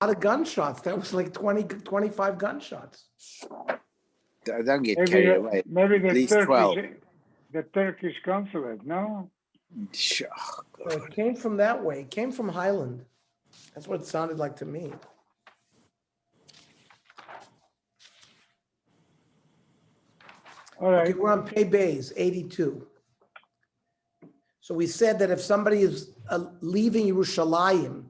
lot of gunshots. That was like 20, 25 gunshots. Don't get carried away. Maybe At least 12. the Turkish consulate, no? Oh, So it came from that way. It came from Highland. That's what it sounded like to me. All right. Okay, we're on Pei Bays, 82. So we said that if somebody is leaving Yerushalayim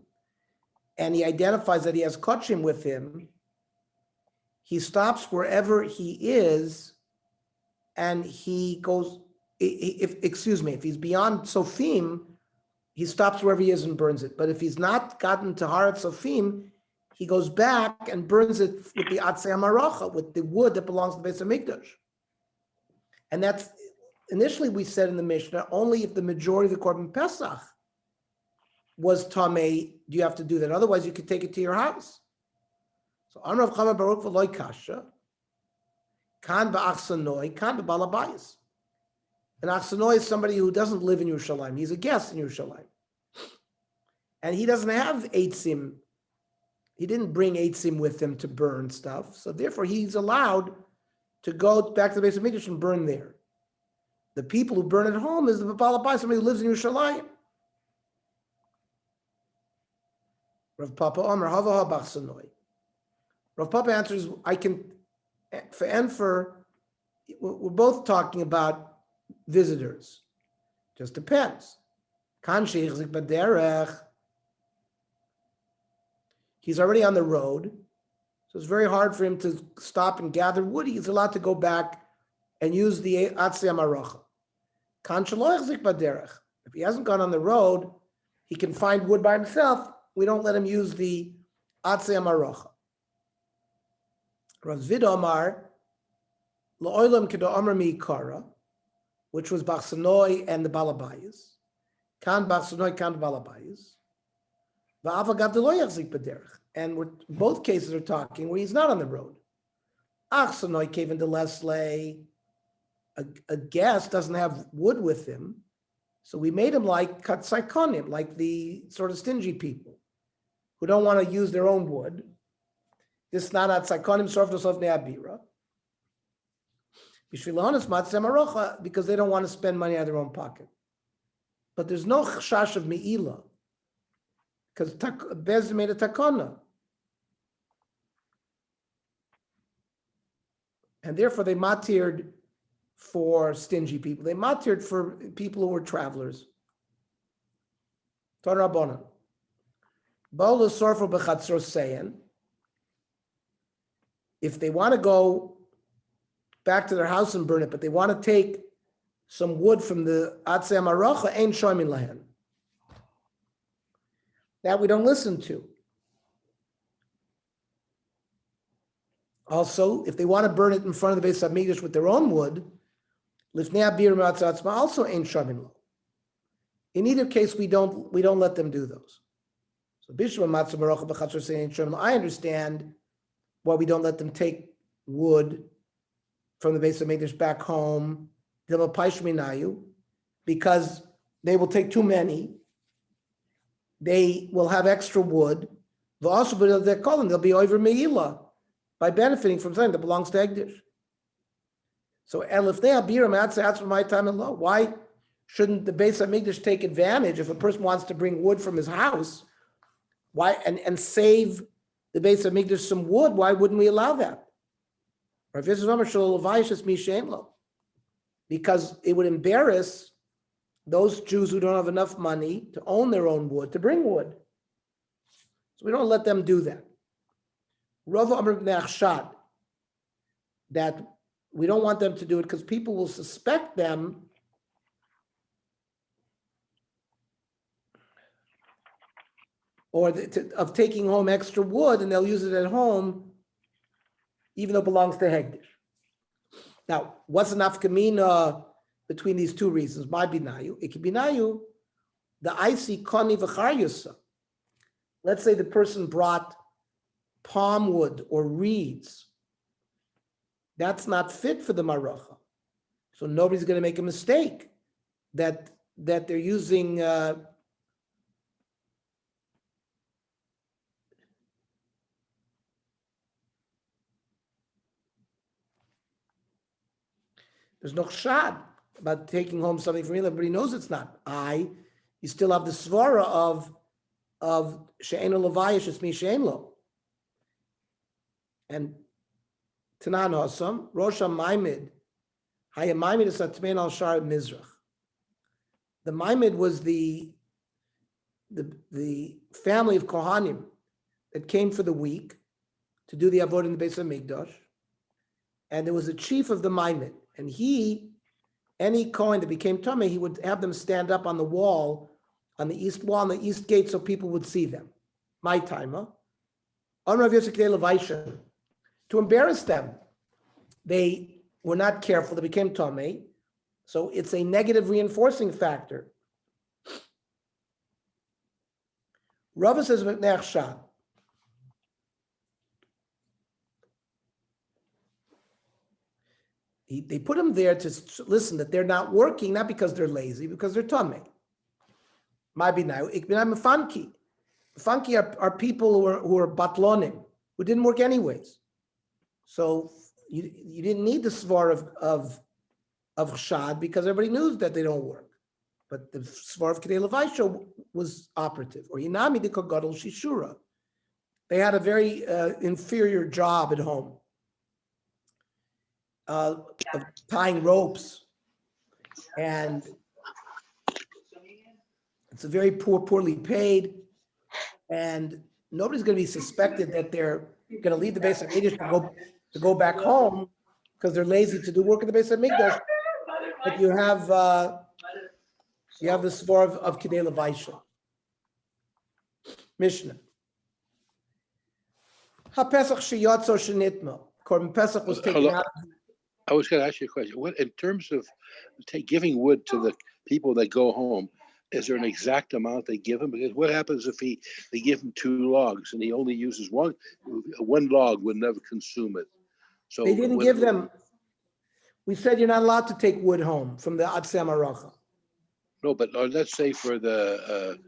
and he identifies that he has kochim with him, he stops wherever he is and he goes, if he's beyond Sofim, he stops wherever he is and burns it. But if he's not gotten to Harat Sofim, he goes back and burns it with the Atzei Amaracha, with the wood that belongs to the Beis HaMikdash. And that's, initially we said in the Mishnah, only if the majority of the Korban Pesach was Tamei, do you have to do that. Otherwise, you could take it to your house. So, Amrav Chama Baruch V'loi Kasha, Kan Ba'achsanoi, Kan Ba'alabayis. An Achsanoi is somebody who doesn't live in Yerushalayim. He's a guest in Yerushalayim. And he doesn't have Eitzim. He didn't bring Eitzim with him to burn stuff. So therefore, he's allowed to go back to the Beis HaMikdash and burn there. The people who burn at home is the Ba'alabayis, somebody who lives in Yerushalayim. Rav Papa Omer, Hava HaBachsanoi. Rav Papa answers, we're both talking about visitors. Just depends. He's already on the road, so it's very hard for him to stop and gather wood. He's allowed to go back and use the Atzei Amaracha. If he hasn't gone on the road, he can find wood by himself. We don't let him use the Atzei Amaracha. Rav Zvid Omar, La'olam Kedo Omer Mi'ikara, which was Bachsanoi and the Balabayas. Kan Bachsanoi, Kan Balabayas. Va'avagav De'lo Yachzik B'derech. And both cases are talking where he's not on the road. Achsanoi Kevin Delesle, a guest doesn't have wood with him, so we made him like Katsaikonim, like the sort of stingy people who don't want to use their own wood. This is not Atsaikonim Sorf Nosov Ne'abira. Because they don't want to spend money out of their own pocket. But there's no chashash of me'ila, because Bez made a takana. And therefore they matired for stingy people. They matired for people who were travelers. Ton Rabbanan. Ba'ula sorfo b'chatzor seyen. If they want to go back to their house and burn it, but they want to take some wood from the Atzei Amaracha, ein shoymin lahen. That we don't listen to. Also, if they want to burn it in front of the Beis HaMikdash with their own wood, lifnei abir ma'atzah atzma, also ein shoymin lo. In either case, we don't let them do those. So bishma matzah maracha b'chatzor say ein shoymin lo. I understand why we don't let them take wood from the Beis HaMikdash back home, because they will take too many. They will have extra wood. They'll be over meila by benefiting from something that belongs to Egdish. So my time and law. Why shouldn't the Beis HaMikdash take advantage if a person wants to bring wood from his house? Why and save the Beis HaMikdash some wood? Why wouldn't we allow that? Because it would embarrass those Jews who don't have enough money to own their own wood, to bring wood. So we don't let them do that. Rav Amr ibn Achshad, that we don't want them to do it because people will suspect them of taking home extra wood, and they'll use it at home even though it belongs to Hegdish. Now, what's the nafkamina between these two reasons? My binayu, ikibinayu, the icy koni v'charyusa. Let's say the person brought palm wood or reeds. That's not fit for the maracha. So nobody's going to make a mistake that they're using There's no shad about taking home something from Hillel. Everybody knows it's not. You still have the svara of she'enu levayish, it's me she'en lo. And Tanan Osam, Rosh HaMaimid, Haya Maimid is Atmein al Shar Mizrach. The Maimid was the family of Kohanim that came for the week to do the Avodah in the Beis HaMikdash. And there was a chief of the Maimid. And any Kohen that became Tomei, he would have them stand up on the wall, on the east wall, on the east gate, so people would see them. My timer. To embarrass them. They were not careful, they became Tomei. So it's a negative reinforcing factor. Rava says, they put them there to listen that they're not working, not because they're lazy, because they're Tomei. Might be now. Funky. Funky are people who are batlonim, who didn't work anyways. So you didn't need the svar of Shad because everybody knew that they don't work. But the svar of Kedei Levaisha was operative. Or Yinami de Kogadol Shishura. They had a very inferior job at home. Of tying ropes. And it's a very poorly paid. And nobody's going to be suspected that they're going to leave the Beis HaMikdash to go back home because they're lazy to do work in the Beis HaMikdash. But you have the svar of Kedei Levaisha. Mishnah. HaPesach sheyatzo shenitma. Korban Pesach was taken out. I was going to ask you a question. What, in terms of giving wood to the people that go home, is there an exact amount they give him? Because what happens if they give him 2 logs and he only uses one log would never consume it? So They didn't give them. We said you're not allowed to take wood home from the Atzei Maracha. No, but let's say for the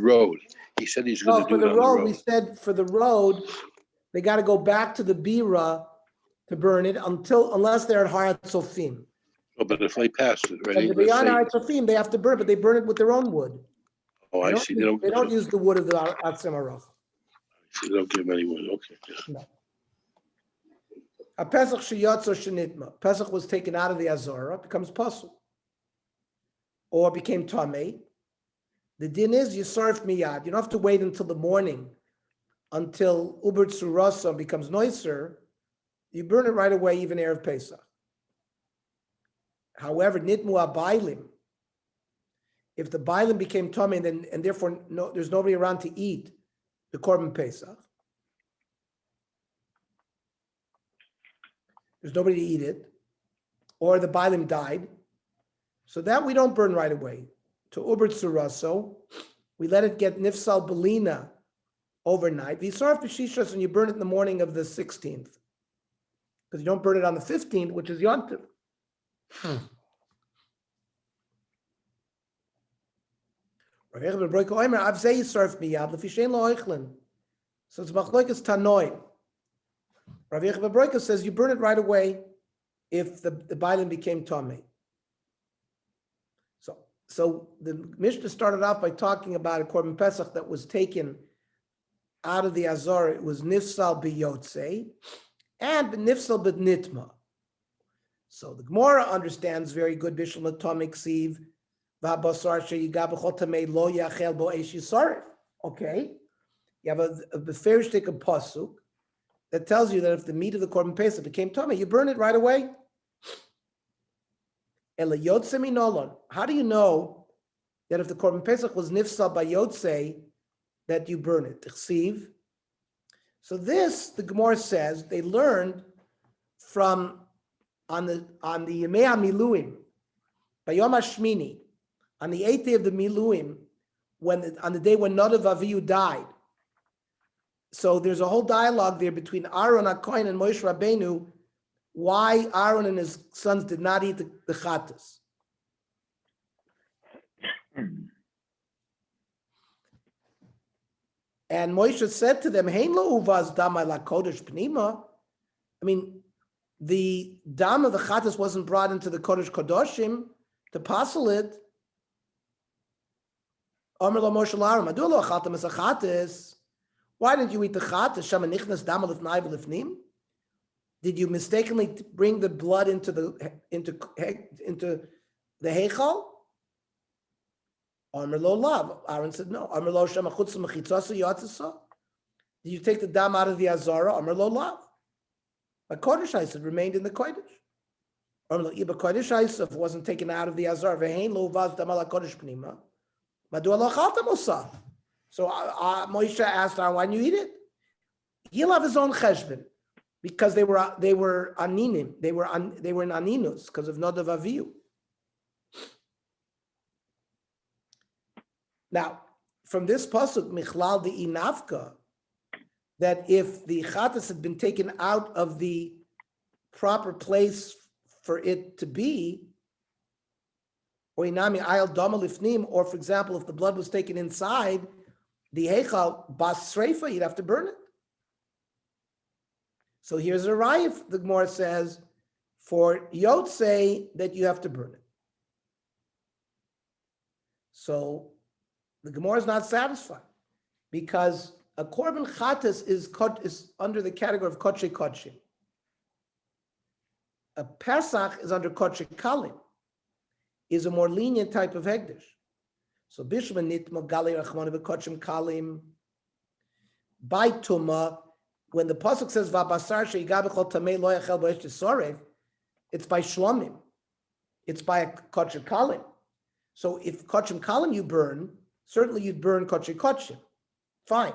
road, he said he's going to do it on the road. We said for the road, they got to go back to the bira to burn it unless they're at Hayat Sofim. Oh, but if they pass it, right? And to be on Hayat Sofim, they have to burn, but they burn it with their own wood. Oh, I see. They don't use the wood of the Atzei Maracha. They don't give them any wood. Okay. No. A Pesach sheyatzo shenitma. Pesach was taken out of the Azara, becomes pasul, or became tamei. The din is yisarf miyad. You don't have to wait until the morning, until uber tsurasa becomes noiser. You burn it right away, even erev Pesach. However, nitmu abailim. If the bailim became tamei, and therefore there's nobody around to eat the korban Pesach. There's nobody to eat it, or the bailim died. So that we don't burn right away. To uber tsuraso, we let it get nifsal belina overnight. V'yisarf b'shishas, and you burn it in the morning of the 16th, because you don't burn it on the 15th, which is yontiv. So it's machlokas tanoi. Rav Yechav Broika says you burn it right away if the bailim became tamei. So the Mishnah started off by talking about a korban Pesach that was taken out of the Azor. It was nifsal b'yotzei and nifsal b'nitma. So the Gemara understands very good bishul tamei ksiv v'habasar sheyiga b'chol tamei lo yachel bo eish yisarif. Okay, you have a beferish take a pasuk that tells you that if the meat of the korban Pesach became tamei, you burn it right away. How do you know that if the korban Pesach was nifsal by yotzei, that you burn it? So this, the Gemara says, they learned from on the Yemei HaMiluim, by Yom HaShmini, on the 8th day of the Miluim, on the day when Nadav Avihu died. So there's a whole dialogue there between Aaron HaKohen and Moshe Rabbeinu, why Aaron and his sons did not eat the chatas. And Moshe said to them, Hein lo uvaz damai lakodesh pnima. I mean, the dam of the Chattas wasn't brought into the Kodesh Kodoshim to passel it. Omer lo Moshe Laram, Adu lo achatam es achates. Why didn't you eat the Chattas? Shama nichnas dam lifnai v'lifnim? Did you mistakenly bring the blood into the heichal? Omer lo lav. Aaron said no. Omer lo shama chutz mechitzasa yatzasa. Did you take the dam out of the azara? Omer lo lav. But Kodesh Haisa remained in the Kodesh. Omer lo iba Kodesh Haisa, if it wasn't taken out of the azara, vehein lo vaz dam ala Kodesh pnima. Madua lo chalta mosa. So Moshe asked, why didn't you eat it? He'll have his own cheshbon. Because they were aninim, they were in aninus because of Nadav Avihu. Now, from this pasuk Michlal the Inavka, that if the Chattas had been taken out of the proper place for it to be, or Inami Ayal Dama Lifnim, or for example, if the blood was taken inside the Heichal Bas Sreifa, you'd have to burn it. So here's a raya, the Gemara says, for Yotzei that you have to burn it. So the Gemara is not satisfied because a korban chatas is under the category of kodshe kodshim. A Pesach is under kodshe kalim, is a more lenient type of hegdish. So bishma nitma gali rachmana v'kodshim kalim by tuma. When the pasuk says "Vabasar sheigabechol tamei lo yachel bo'esh tisorev," it's by shlomim, it's by a kodshe kalim. So if kodshem kalim you burn, certainly you'd burn kodshe kodshim, fine.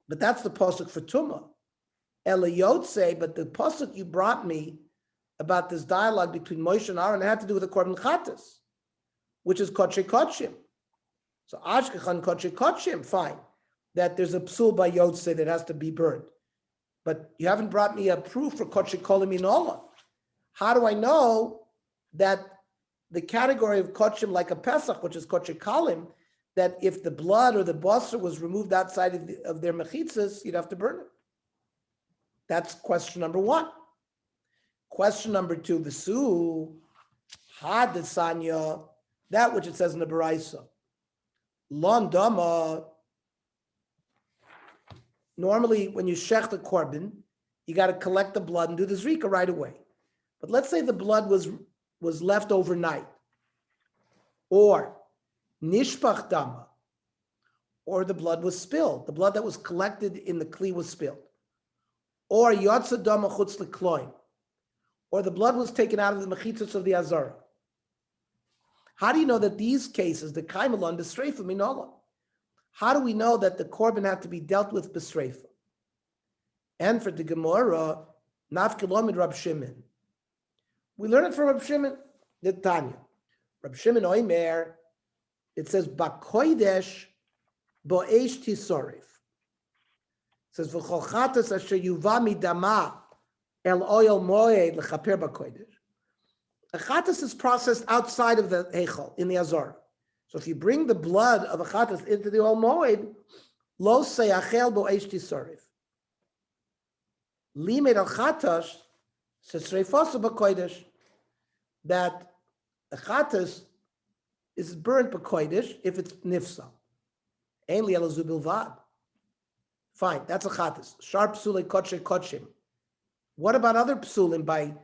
But that's the pasuk for tuma. Eliyotze, but the pasuk you brought me about this dialogue between Moshe and Aaron had to do with the korban chatas, which is kodshe kodshim. So ashkechan kodshe kodshim, fine. That there's a psul by Yotze that has to be burned. But you haven't brought me a proof for kodshe kolim inola. How do I know that the category of kodshim, like a Pesach, which is kodshe kalim, that if the blood or the basar was removed outside of their mechitzas, you'd have to burn it? That's question number one. Question number two, v'su had the sanya, that which it says in the Baraisa, lon dama. Normally, when you shech the korban, you got to collect the blood and do the zrika right away. But let's say the blood was left overnight, or nishpach dama, or the blood was spilled. The blood that was collected in the kli was spilled, or yotza dama chutz lekloim, or the blood was taken out of the mechitzos of the azara. How do you know that these cases, the kaimelon, the streifa minola? How do we know that the korban had to be dealt with b'sreifa? And for the Gemara, nafkilomid Rab Shimon. We learn it from Rab Shimon, the Tanya. Rab Shimon Oimer, it says, Bakoidesh bo'esh tisorif. It says, V'chol chatas asher yuva midama el oil moed l'chaper bakoidesh. A chatas is processed outside of the heichal, in the azara. So if you bring the blood of a chatas into the oil moed, lo seyachel bo'esh tisorif. Limed al chatas says reifasa bakoidesh, that a chatas is burnt bakoidesh if it's nifsa. Ainli elazu bilvad. Fine, that's a chatas. Sharp psule kodshe kodshim. What about other psulim by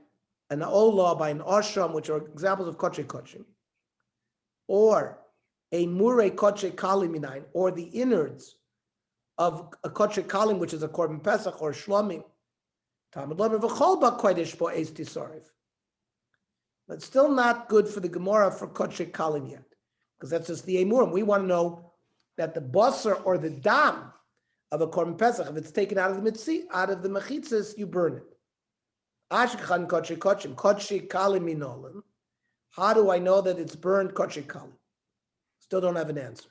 an olah, by an ashram, which are examples of kodshe kodshim, or a murei kodshe kalim minayin, or the innards of a kodshe kalim, which is a korban pesach or shlomim? But still not good for the Gemara for kodshe kalim yet, because that's just the emurim. We want to know that the basar or the dam of a korban pesach, if it's taken out of the mitzi, out of the mechitzas, you burn it. Ashkechan kodshe kodshim, kodshe kalim minolim. How do I know that it's burned kodshe kalim? Still don't have an answer.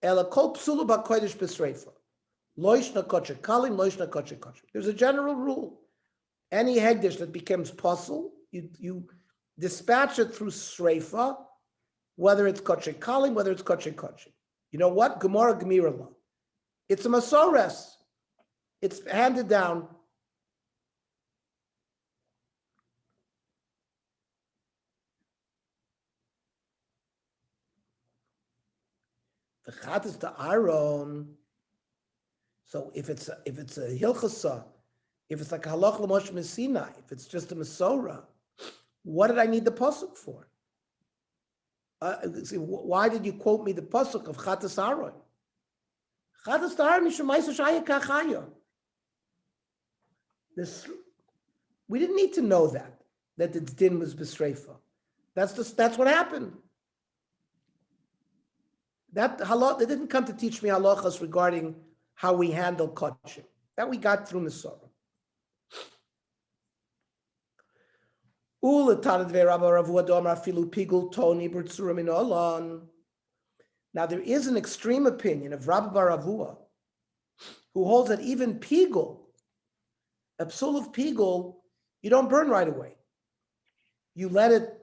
Ela kol psulu b'kodesh b'sreifa. Loishna kodshe kalim, loishna kodshe kodshim. There's a general rule. Any hegdish that becomes puzzle, you dispatch it through sreifa, whether it's kodshe kalim, whether it's kodshe kodshim. You know what? Gemara Gemira law. It's a masores. It's handed down. The chatas to Aaron. So if it's a hilchasa, if it's like a halach l'moshe Sinai, if it's just a Masorah, what did I need the pasuk for? Why did you quote me the pasuk of chatas Aaron? Chatas Aaron mishamaisa shaya kachaya. This we didn't need to know that the din was b'sreifa. That's what happened. That halach, they didn't come to teach me halachas regarding how we handle kachim. That we got through Masorah. Now there is an extreme opinion of Rabbi Bar Avua, who holds that even pigul, a psul of pigul, you don't burn right away. You let it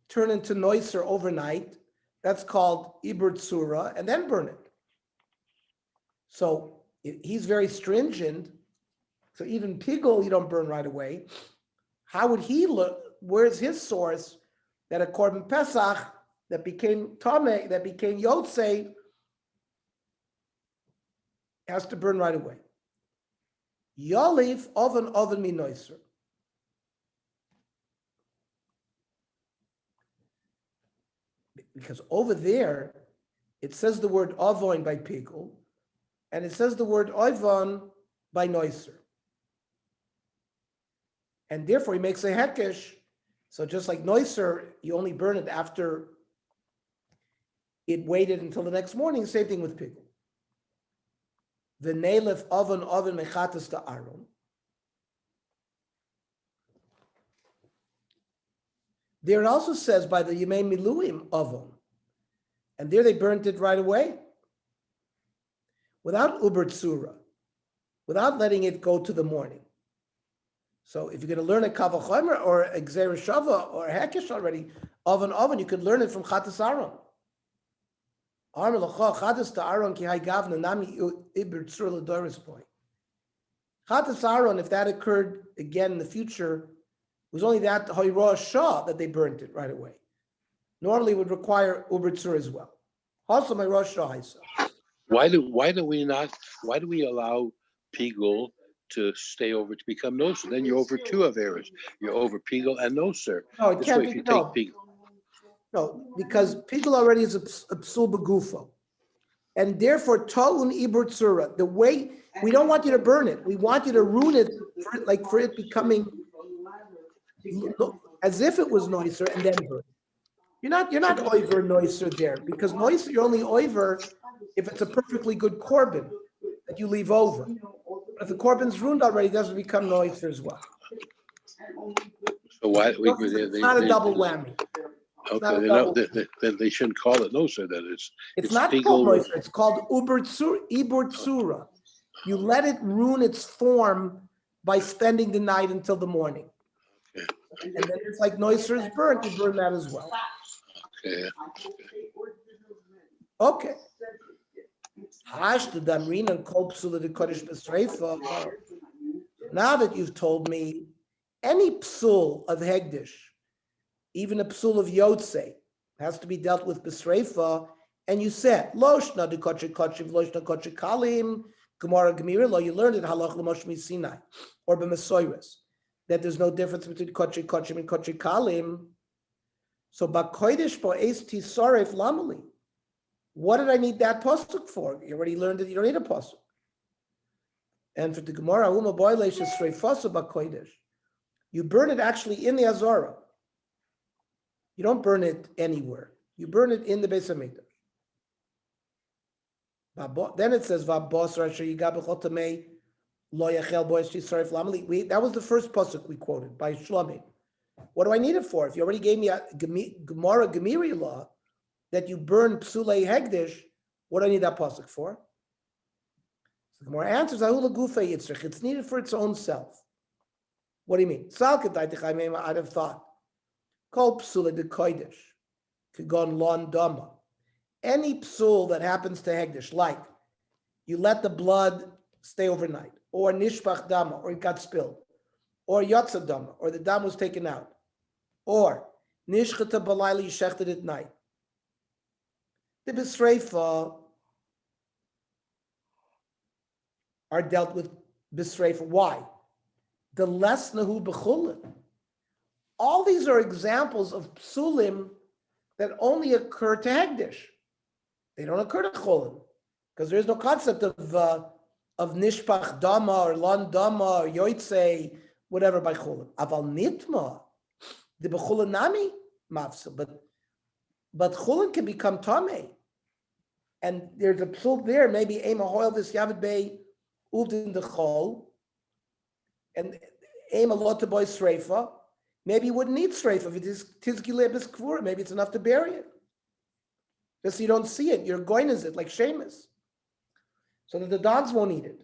turn into noiser overnight. That's called ibur tsura, and then burn it. So he's very stringent. So even pigul, you don't burn right away. How would he look? Where's his source that a korban pesach that became tameh, that became yotzei, has to burn right away? Yoliv oven minoiser. Because over there, it says the word avon by pigul, and it says the word avon by noiser. And therefore he makes a hekesh. So just like noiser, you only burn it after it waited until the next morning. Same thing with pigul. The neilef oven mechatas to Aaron. There it also says by the Yemei Miluim oven. And there they burnt it right away. Without uber tsura. Without letting it go to the morning. So if you're going to learn a kavachomer or a gzeir shava or a hekesh already, oven, you could learn it from chatas Aaron. Chatas to Aaron ki hay gavna nami ibir tsur l'doris boy. Chatas Aaron, if that occurred again in the future, was only that hoyrosh shah that they burnt it right away. Normally, it would require uber tsur as well. Also, my rosh shah. Why do we allow pigul to stay over to become noser? Then you're over two averas. You're over pigul and noser. No, it This can't way, be. if you No. take pigul, No, because pigul already is a psul begufo. And therefore, ta'un ibur tsura. The way, we don't want you to burn it. We want you to ruin it, for it becoming as if it was noiser and then burn. You're not oiver noiser there, because noiser, you're only oiver if it's a perfectly good korban that you leave over. But if the korban's ruined already, it doesn't become noiser as well. so why It's not a double whammy. Okay, then they shouldn't call it noser. Then It's not pigul. called noiser. It's called ibur tsura. You let it ruin its form by spending the night until the morning. Okay. And then it's like noiser is burnt, you burn that as well. Okay. Okay. Now that you've told me any psul of hegdish, even a psul of yotze, has to be dealt with b'sreifa, and you said loshna de kotche kotchiv loshna kotche kalim gemara gemira lo, you learned it halach l'moshe Sinai or b'mesoyres that there's no difference between kotche kotchim and kotche kalim. So b'kodesh bo esti saref lamali. What did I need that pasuk for? You already learned that you don't need a pasuk. And for the Gemara, you burn it actually in the Azara. You don't burn it anywhere. You burn it in the Beis Hamikdash. Then it says, that was the first pasuk we quoted by Shlomi. What do I need it for? If you already gave me a Gemara Gemiri law that you burn psulei hegdish, what do I need that pasuk for? So the Gemara answers, it's needed for its own self. What do you mean? I'd have thought. Kol psulei de kodesh, kagon lon dama. Any psul that happens to hegdish, like you let the blood stay overnight, or nishpach dama, or it got spilled, or yotza dama, or the dam was taken out, or nishchata balayli, you shechted at night. the Bisreifa are dealt with Bisreifa. Why? The less nahu b'chulin. All these are examples of psulim that only occur to Hegdish. They don't occur to Chulin, because there is no concept of Nishpach Dama or Lan Dama or Yoitze, whatever by Chulin. Aval Nitma, the B'chulin Nami Mafsil, but Chulin can become Tameh. And there's a psul there, maybe Ema Hoil this Yavid Bey Udin the Chol, and Ema Lotaboy Sreifa. Maybe you wouldn't need Sreifa if it is Tizgile Biskvur. Maybe it's enough to bury it. Just so you don't see it, you're going as it like Seamus, so that the dogs won't eat it.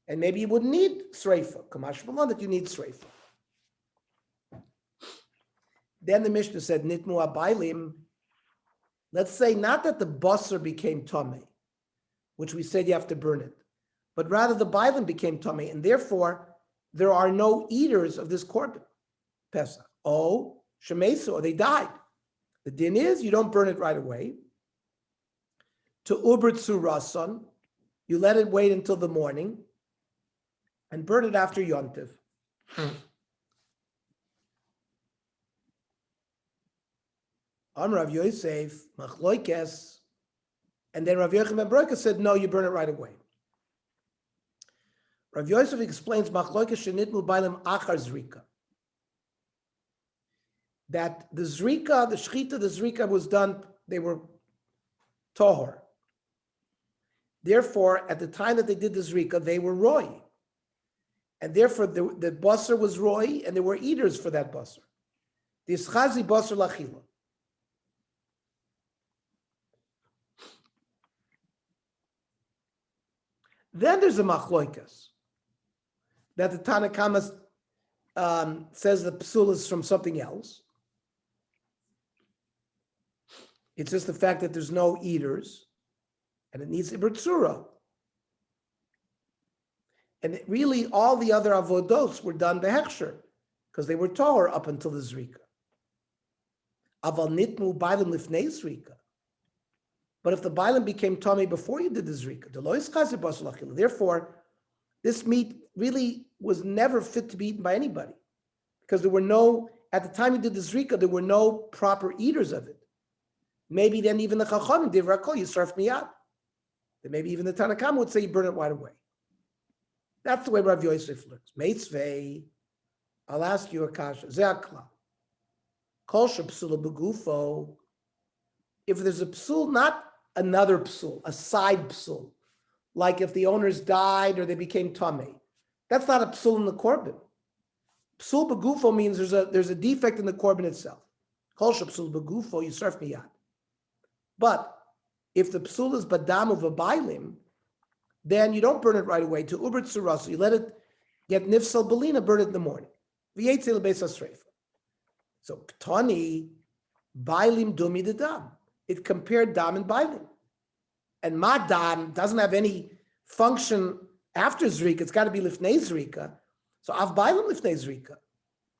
And maybe you wouldn't need Sreifa, Kamash Malon, that you need Sreifa. Then the Mishnah said, Nitmu Abailim. Let's say not that the basar became Tomei, which we said you have to burn it, but rather the Bailim became Tomei, and therefore there are no eaters of this korban, Pesach. Oh, Shemesu, or they died. The din is you don't burn it right away. To Ubert Surasan, you let it wait until the morning and burn it after Yontiv. Rav Yosef, Machloikes, and then Rav Yochanan ben Broika said, no, you burn it right away. Rav Yosef explains Machloikes shenitmu bailim achar zrika. That the zrika, the shchita, the zrika was done, they were tohor. Therefore, at the time that they did the zrika, they were roy. And therefore, the basar was roy, and there were eaters for that basar. The ischazi basar lachila. Then there's a machloikas that the Tanna Kama says the psul is from something else. It's just the fact that there's no eaters, and it needs ibertsura. And really, all the other avodos were done behechsher, because they were tahor up until the zrika. Aval nitmu bailim lifnei zrika. But if the bailim became tummy before you did the zrika, therefore, this meat really was never fit to be eaten by anybody, because there were no, at the time you did the zrika, there were no proper eaters of it. Maybe then even the chachamim did rakol, you surfed me out. Then maybe even the Tanna Kama would say you burn it right away. That's the way Rav Yosef learns. Meitzvei, I'll ask you a kasha. Ze'akla. Kol shepsula begufo. If there's a psul, not another psul, a side psul, like if the owners died or they became tamei, that's not a psul in the korban. Psul begufo means there's a defect in the korban itself. Kol shepsul begufo, you surf miyad. But if the psul is badam of a bailim, then you don't burn it right away. To ubert surasu, you let it get nifsal belina, burn it in the morning. V'yetzil beis hasreifa. So ktani bailim dumi de dam. It compared dam and bailim, and ma dam doesn't have any function after zrika. It's got to be lifnei zrika. So av bailim lifnei zrika.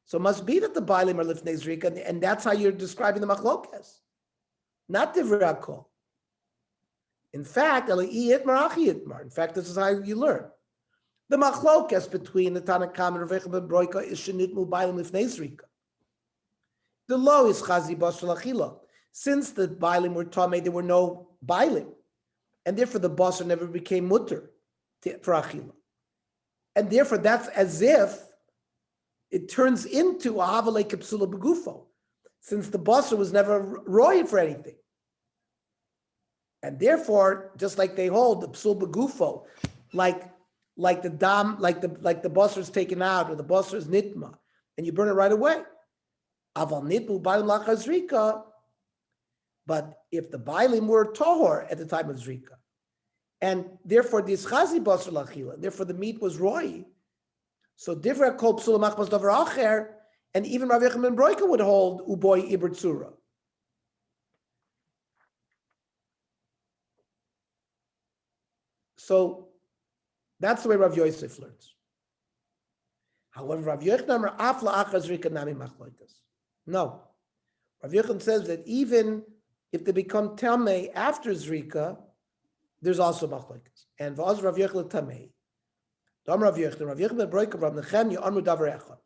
So it must be that the bailim are lifnei zrika, and that's how you're describing the machlokes, not divrei hakol. In fact, in fact, this is how you learn. The machlokes between the Tanna Kama and Rav Yochanan ben Broika is shenitmu bailim lifnei zrika. The low is chazi basar lachila. Since the bailim were tamei, there were no bailim, and therefore the basar never became mutter for achila. And therefore, that's as if it turns into a havalei kepsula begufo, since the basar was never royed for anything. And therefore, just like they hold the psul begufo, like the dam, like the basar is taken out, or the basar is nitma, and you burn it right away. Aval nitmu bailim lachar zrika. But if the bailim were tohor at the time of zrika, and therefore the ischazi basar lachila, therefore the meat was roy, so different kol psul machmas davar acher, and even Rav Yochanan ben Broika would hold uboy ibertsura. So that's the way Rav Yosef learns. However, Rav Yochanan afla achar zrika nami machloitas. No, Rav Yochanan says that even if they become tamei after zrika, there's also machlokes. And v'az Rav Yochanan tamei. Dam Rav Yochanan ben Broika Rav Nechemya amru davar echad.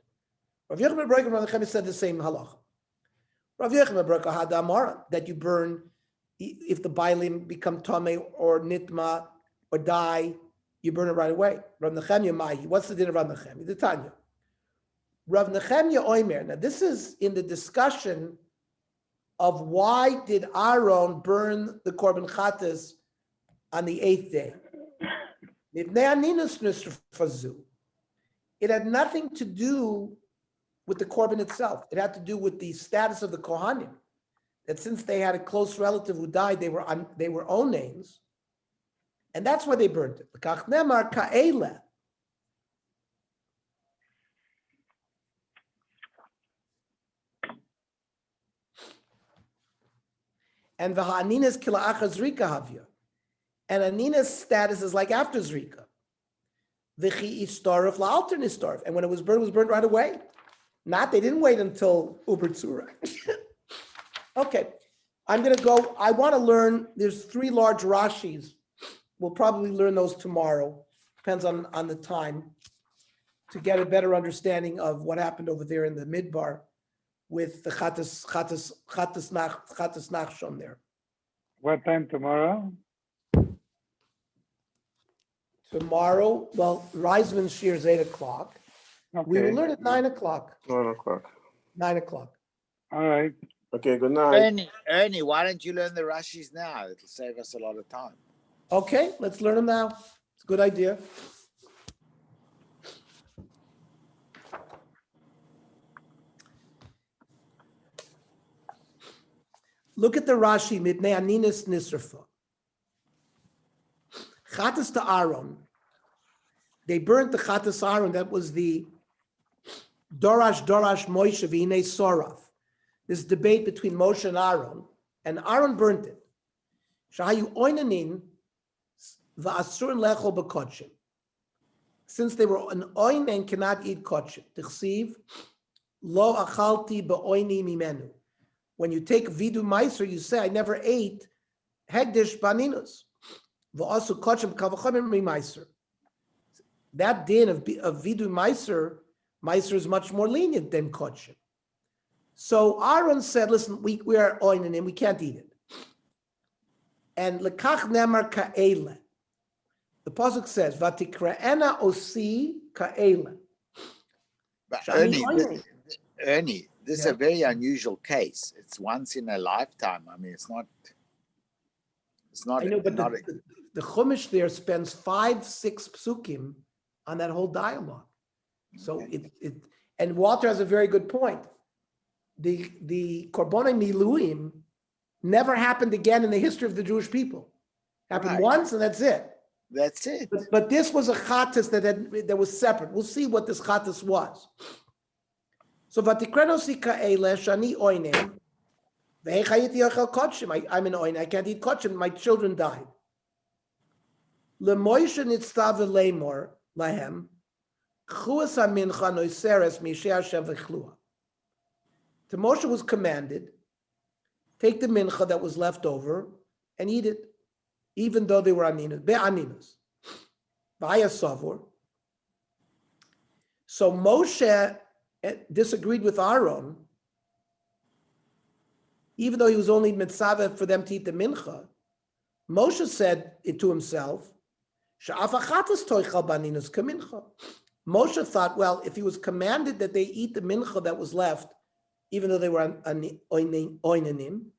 Rav Yochanan ben Broika Rav Nechemya said the same halacha. Rav Yochanan ben Broika had amara that you burn if the bailim become tamei or nitma or die, you burn it right away. Rav Nechemya mahi. What's the din of Rav Nechemya? The Tanya. Rav Nechemya oimer. Now this is in the discussion of why did Aaron burn the korban chatas on the 8th day. It had nothing to do with the korban itself. It had to do with the status of the kohanim. That since they had a close relative who died, they were own names, and that's why they burned it. And v'ha'aninas kila'achar zrika havya. And Anina's status is like after Zrika. V'chi istarif la'alter nistarif. And when it was burned right away. Not, they didn't wait until Uber Tzura. Okay, I'm gonna go, I wanna learn, there's 3 large Rashis. We'll probably learn those tomorrow. Depends on the time. To get a better understanding of what happened over there in the Midbar with the Chatas Nachshon there. What time tomorrow? Tomorrow, well, Reisman's shir is 8 o'clock. We will Okay, learn at 9 o'clock. 9 o'clock. 9 o'clock. all right. Okay, good night. Ernie, why don't you learn the Rashis now? It'll save us a lot of time. Okay, let's learn them now. It's a good idea. Look at the Rashi, Midnei Aninis Nisrafa. Chatas to Aaron. They burnt the Chatas Aaron. That was the Dorash Moshe v'hinei Soraf. This debate between Moshe and Aaron burnt it. Shahayu oinanin v'asurin lechol b'kodshim. Since they were an oinen cannot eat kodshim. Tichsiv lo achalti ba'oini mimenu. When you take vidu meiser, you say, I never ate hegdish baninus. V'asu kodshim kavachomer mimeiser. That din of vidu meiser is much more lenient than kodshim. So Aaron said, listen, we are oinen, we can't eat it. And lekach nemar ka'ele. The pasuk says, "Vatikraena osi ka'ele." But Ernie, this is a very unusual case. It's once in a lifetime. I mean, it's not. I know, but not the Chumash there spends 5-6 psukim on that whole dialogue. So and Walter has a very good point. The Korbanei Miluim never happened again in the history of the Jewish people. Happened once and that's it. That's it. But this was a chatas that was separate. We'll see what this chatas was. So vatikrenosi ka'ele shani oinem ve'echayiti yochel kodshim. I'm an oine. I can't eat kodshim. My children died. Lemoisha nitztav leimor lahem chuas hamincha noiseres mishei Hashem v'chlua. To Moshe was commanded, take the mincha that was left over and eat it, even though they were be'aninus. V'ayasavur. So Moshe disagreed with Aaron, even though he was only mitzvah for them to eat the mincha. Moshe said it to himself, "Sha'afachatas toichal baninus kamincha." Moshe thought, well, if he was commanded that they eat the mincha that was left, even though they were oinanim,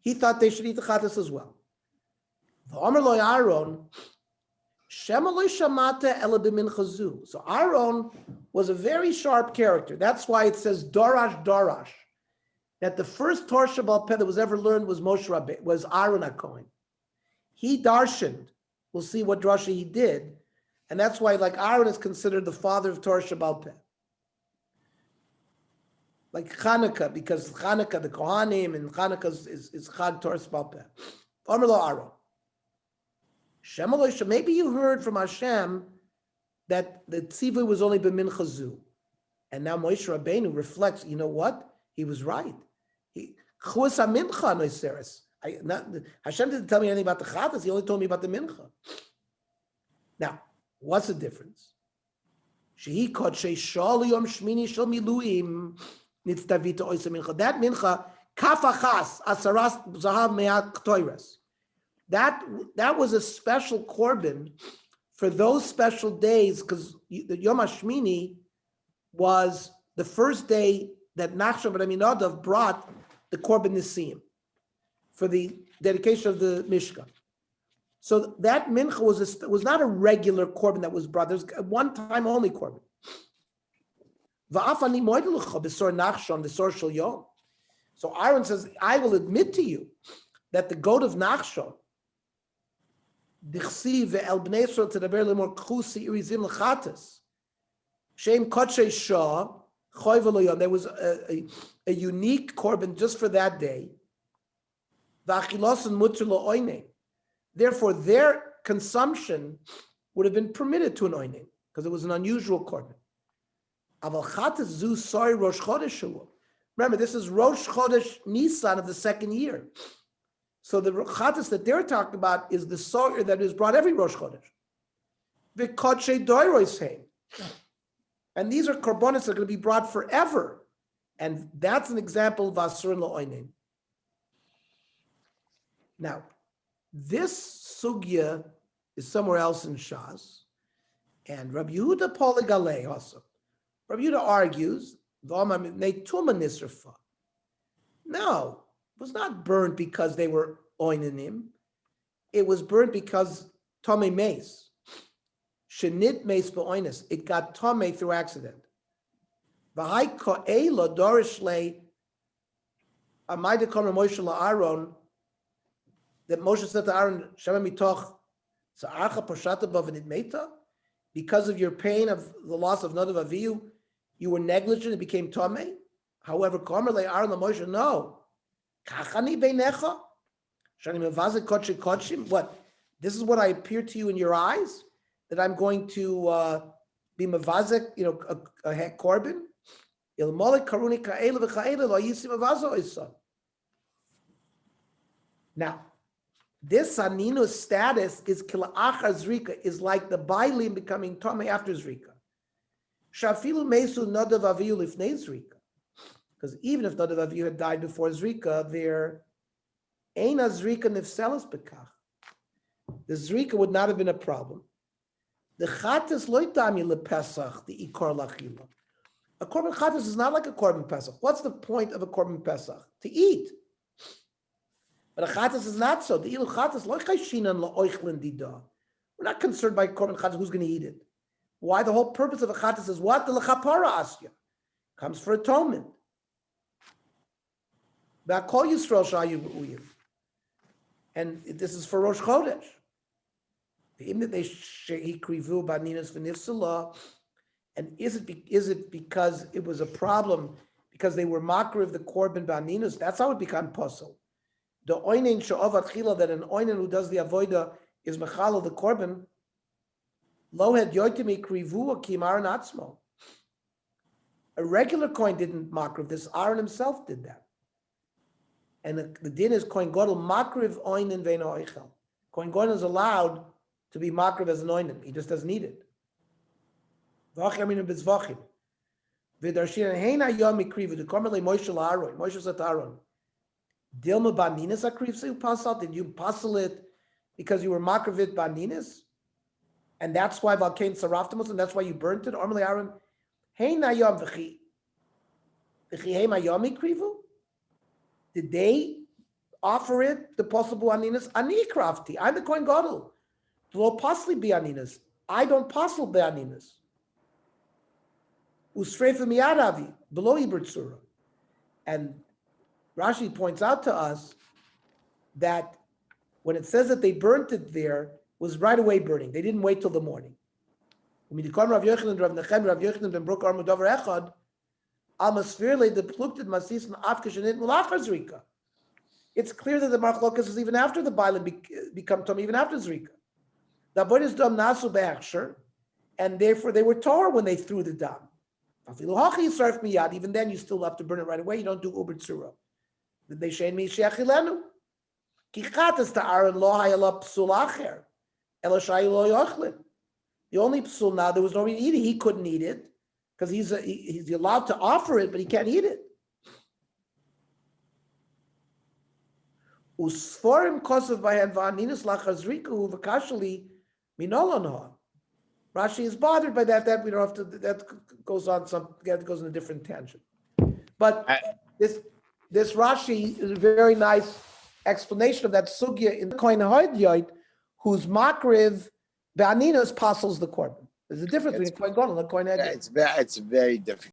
he thought they should eat the chatas as well. Aaron, so Aaron was a very sharp character. That's why it says Dorash, that the first Torah Shabbal Peh that was ever learned was Moshe Rabbeinu, was Aaron HaKohen. He darshaned. We'll see what drasha he did. And that's why, like, Aaron is considered the father of Torah Shabbal Peh. Like Chanukah, because Chanukah, the Kohanim, and Chanukah is Chag Torah Shabbal Peh. Amrlo Aaron. Maybe you heard from Hashem that the tzivui was only b'mincha zu, and now Moshe Rabbeinu reflects. You know what? He was right. Chus mincha noiseres. Hashem didn't tell me anything about the chatas. He only told me about the mincha. Now, what's the difference? Shehi kodshei shal yom shmini shel miluim nitztavita oisa mincha. That mincha kafachas asaras zahav me'at ktoires. That was a special korban for those special days, because the Yom HaShmini was the first day that Nachshon ben Aminadav brought the korban nisim for the dedication of the Mishkan. So that mincha was not a regular korban that was brought. There's a one-time only korban. So Aaron says, I will admit to you that the goat of Nachshon, there was a unique korban just for that day. Therefore, their consumption would have been permitted to an oinen because it was an unusual korban. Remember, this is Rosh Chodesh Nisan of the second year. So the chatas that they're talking about is the soyer that is brought every Rosh Chodesh. And these are korbanos that are going to be brought forever. And that's an example of Asurin La'oinen. Now, this sugya is somewhere else in Shas. And Rabbi Yehuda Poligale also. Rabbi Yehuda argues, no, it was not burnt because they were oinanim. It was burnt because tome mace. Shenit mace be'oinis. It got tome through accident. V'hai ko'ela dorish le amayde komer Moshe la'aron, that Moshe said to Aaron, Shema mitoch sa'archa poshata b'avinit meta, because of your pain of the loss of Nadav Avihu, you were negligent and became tome. However, komer le Aaron Moshe, no. Kachani beinecha? What? This is what I appear to you in your eyes? That I'm going to be mavazek, a korban? Now, this saninu status is kila'achar zrika, is like the bailim becoming tome after zrika. Shafilu mesu nadav aviyu lifnei zrika. Because even if nadav aviyu had died before zrika, there ain't a zrika nifselis bekach. The zrika would not have been a problem. The chatas loitami lepesach, the ikor lachila. A korban chatas is not like a korban pesach. What's the point of a korban pesach? To eat. But a chatas is not so. The ilu chatas loichashinan laoichlin dida. We're not concerned by korban chatas, who's going to eat it. Why? The whole purpose of a chatas is what? The lechapara asya. Comes for atonement. Ba'kol Yisrael shayu b'uyim. And this is for Rosh Chodesh. And is it because it was a problem because they were makar of the korban ba'ninus? That's how it became puzzle. The oinen she'ovat chila, that an oinen who does the avoida is mechal of the korban. Lo had yoitimi krivu kim Aaron atzmo. A regular coin didn't makar of this. Aaron himself did that. And the din is kohen gadol makriv oinen ve'no oichel. Kohen gadol is allowed to be makriv as an oinen. He just doesn't need it. V'achyamin b'tzvachim. V'darshin heina yom mikriv. The korban Moshe la'aron. Moshe said to Aaron, Dilma baninas akriv. So you pasal. Did you pasal it because you were makriv it baninas? And that's why Valkain saraftamus, and that's why you burnt it. Normally Aaron, heina yom v'chi heima yom mikrivu. Did they offer it, the possible aninas? Ani crafty. I'm the kohen gadol. Lo possibly be aninas. I don't possible be aninas. Ustrefa miyadavi below ibertsura. And Rashi points out to us that when it says that they burnt it there, was right away burning. They didn't wait till the morning. When Rav Yochanan, Rav Nechem, Rav Yochanan ben Brok Armu Dover Echad, it's clear that the marchlokas is even after the bailim become tom, even after zrika. The avodas dam nasu be'achsher, and therefore they were torah when they threw the dam. Even then, you still have to burn it right away. You don't do uber tzura. they shein mi shechilenu. Ki chatas ta'aron lo hayala psul acher. Ela shayu lo yochlin. The only psul now, there was no reason to eat it. He couldn't eat it because he's allowed to offer it, but he can't eat it. Usforim kosav bahen va'aninas lachazriku v'kashali minolonha. Rashi is bothered by that. That we don't have to. That goes on that goes in a different tangent. But this Rashi is a very nice explanation of that sugya in the Kohen Hodyot, whose makriv be'aninas passes the korban. There's a difference between Kohen Gadol and the Kohen Hodyot. It's very difficult.